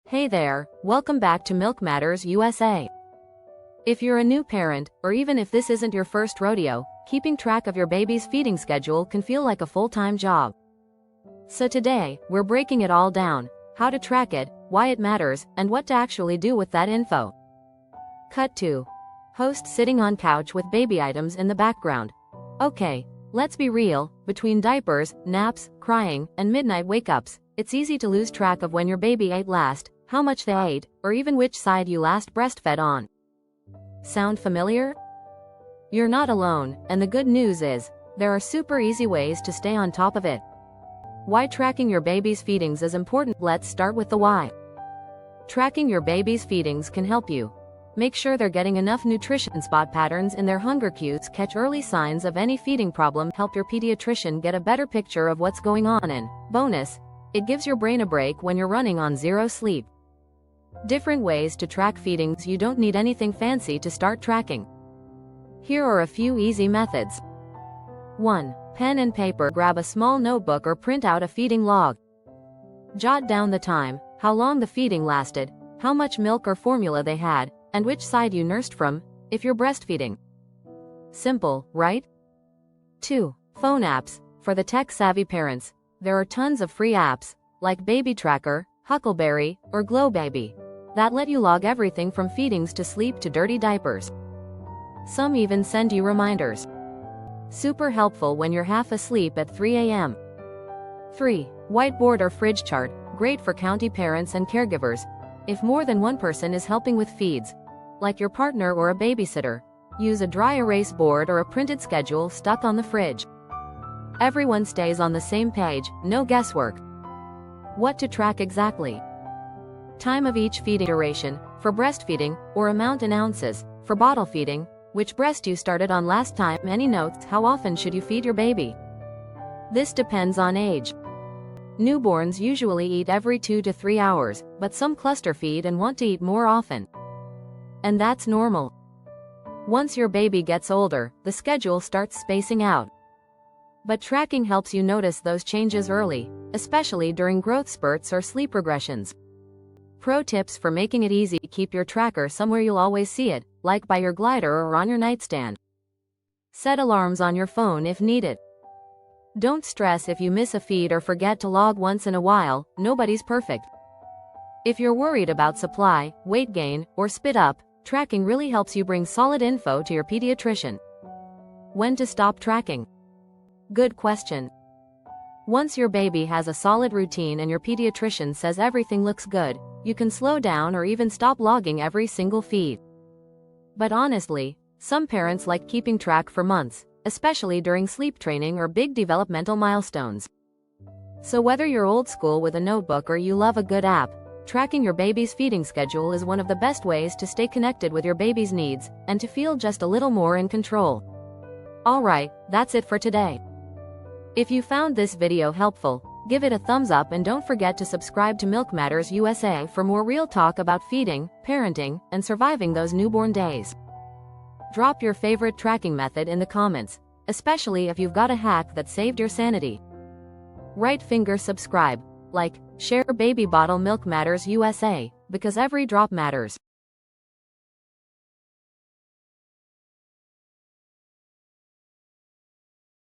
Hey there, welcome back to Milk Matters USA. If you're a new parent, or even if this isn't your first rodeo, keeping track of your baby's feeding schedule can feel like a full-time job. So today, we're breaking it all down: how to track it, why it matters, and what to actually do with that info. Cut 2. Host sitting on couch with baby items in the background. Okay, let's be real, between diapers, naps, crying, and midnight wake-ups, it's easy to lose track of when your baby ate last, how much they ate, or even which side you last breastfed on. Sound familiar? You're not alone, and the good news is, there are super easy ways to stay on top of it. Why tracking your baby's feedings is important. Let's start with the why. Tracking your baby's feedings can help you make sure they're getting enough nutrition, spot patterns in their hunger cues, catch early signs of any feeding problem, help your pediatrician get a better picture of what's going on, and bonus, it gives your brain a break when you're running on zero sleep. Different ways to track feedings. You don't need anything fancy to start tracking. Here are a few easy methods. 1. Pen and paper. Grab a small notebook or print out a feeding log. Jot down the time, how long the feeding lasted, how much milk or formula they had, and which side you nursed from, if you're breastfeeding. Simple, right? 2. Phone apps. For the tech-savvy parents, there are tons of free apps, like Baby Tracker, Huckleberry, or Glow Baby, that let you log everything from feedings to sleep to dirty diapers. Some even send you reminders. Super helpful when you're half asleep at 3 a.m. 3. Whiteboard or fridge chart. Great for county parents and caregivers. If more than one person is helping with feeds, like your partner or a babysitter, use a dry erase board or a printed schedule stuck on the fridge. Everyone stays on the same page, no guesswork. What to track exactly? Time of each feeding duration, for breastfeeding, or amount in ounces, for bottle feeding, which breast you started on last time. Any notes? How often should you feed your baby? This depends on age. Newborns usually eat every 2 to 3 hours, but some cluster feed and want to eat more often. And that's normal. Once your baby gets older, the schedule starts spacing out. But tracking helps you notice those changes early, especially during growth spurts or sleep regressions. Pro tips for making it easy: keep your tracker somewhere you'll always see it, like by your glider or on your nightstand. Set alarms on your phone if needed. Don't stress if you miss a feed or forget to log once in a while. Nobody's perfect. If you're worried about supply, weight gain, or spit up, tracking really helps you bring solid info to your pediatrician. When to stop tracking? Good question. Once your baby has a solid routine and your pediatrician says everything looks good, you can slow down or even stop logging every single feed. But honestly, some parents like keeping track for months, especially during sleep training or big developmental milestones. So whether you're old school with a notebook or you love a good app, tracking your baby's feeding schedule is one of the best ways to stay connected with your baby's needs and to feel just a little more in control. Alright, that's it for today. If you found this video helpful, give it a thumbs up and don't forget to subscribe to Milk Matters USA for more real talk about feeding, parenting, and surviving those newborn days. Drop your favorite tracking method in the comments, especially if you've got a hack that saved your sanity. Right finger subscribe, like, share. Baby bottle. Milk Matters USA, because every drop matters.